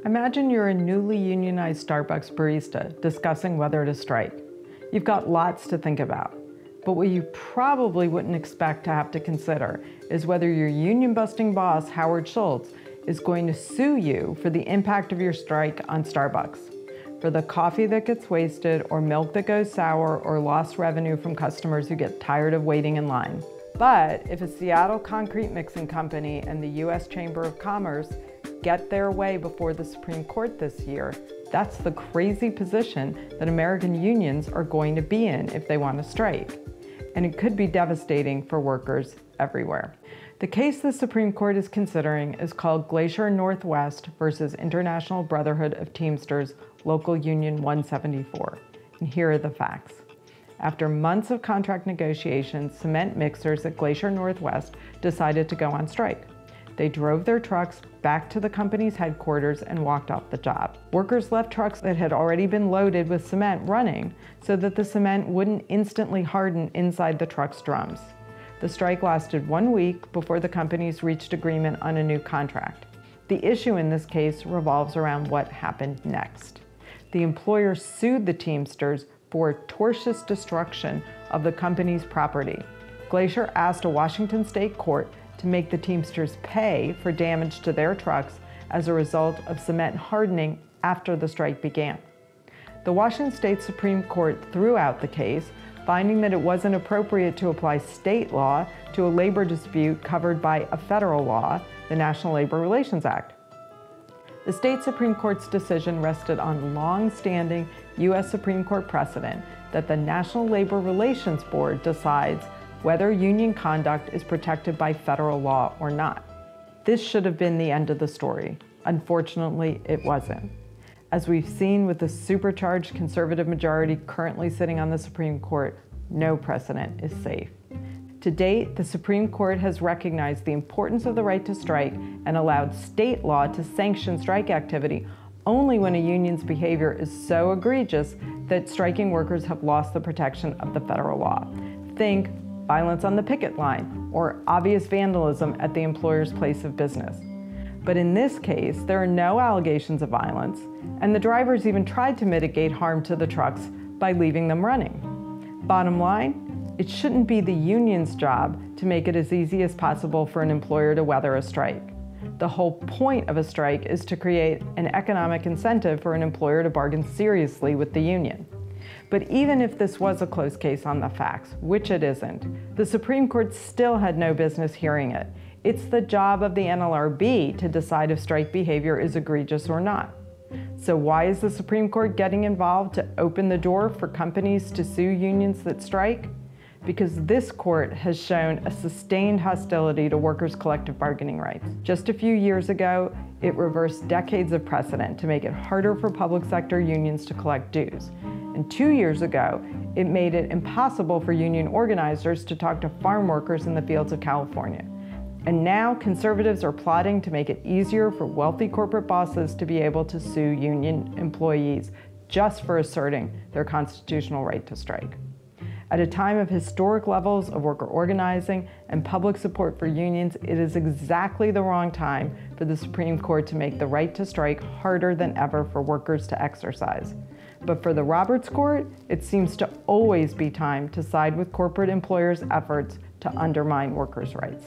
Imagine you're a newly unionized Starbucks barista discussing whether to strike. You've got lots to think about, but what you probably wouldn't expect to have to consider is whether your union-busting boss, Howard Schultz, is going to sue you for the impact of your strike on Starbucks, for the coffee that gets wasted or milk that goes sour or lost revenue from customers who get tired of waiting in line. But if a Seattle concrete mixing company and the U.S. Chamber of Commerce get their way before the Supreme Court this year, that's the crazy position that American unions are going to be in if they want to strike. And it could be devastating for workers everywhere. The case the Supreme Court is considering is called Glacier Northwest versus International Brotherhood of Teamsters, Local Union 174. And here are the facts. After months of contract negotiations, cement mixers at Glacier Northwest decided to go on strike. They drove their trucks back to the company's headquarters and walked off the job. Workers left trucks that had already been loaded with cement running so that the cement wouldn't instantly harden inside the truck's drums. The strike lasted 1 week before the companies reached agreement on a new contract. The issue in this case revolves around what happened next. The employer sued the Teamsters for tortious destruction of the company's property. Glacier asked a Washington state court to make the Teamsters pay for damage to their trucks as a result of cement hardening after the strike began. The Washington State Supreme Court threw out the case, finding that it wasn't appropriate to apply state law to a labor dispute covered by a federal law, the National Labor Relations Act. The state Supreme Court's decision rested on long-standing U.S. Supreme Court precedent that the National Labor Relations Board decides whether union conduct is protected by federal law or not. This should have been the end of the story. Unfortunately, it wasn't. As we've seen with the supercharged conservative majority currently sitting on the Supreme Court, no precedent is safe. To date, the Supreme Court has recognized the importance of the right to strike and allowed state law to sanction strike activity only when a union's behavior is so egregious that striking workers have lost the protection of the federal law. Think violence on the picket line, or obvious vandalism at the employer's place of business. But in this case, there are no allegations of violence, and the drivers even tried to mitigate harm to the trucks by leaving them running. Bottom line, it shouldn't be the union's job to make it as easy as possible for an employer to weather a strike. The whole point of a strike is to create an economic incentive for an employer to bargain seriously with the union. But even if this was a close case on the facts, which it isn't, the Supreme Court still had no business hearing it. It's the job of the NLRB to decide if strike behavior is egregious or not. So why is the Supreme Court getting involved to open the door for companies to sue unions that strike? Because this court has shown a sustained hostility to workers' collective bargaining rights. Just a few years ago, it reversed decades of precedent to make it harder for public sector unions to collect dues. And 2 years ago, it made it impossible for union organizers to talk to farm workers in the fields of California. And now conservatives are plotting to make it easier for wealthy corporate bosses to be able to sue union employees just for asserting their constitutional right to strike. At a time of historic levels of worker organizing and public support for unions, it is exactly the wrong time for the Supreme Court to make the right to strike harder than ever for workers to exercise. But for the Roberts Court, it seems to always be time to side with corporate employers' efforts to undermine workers' rights.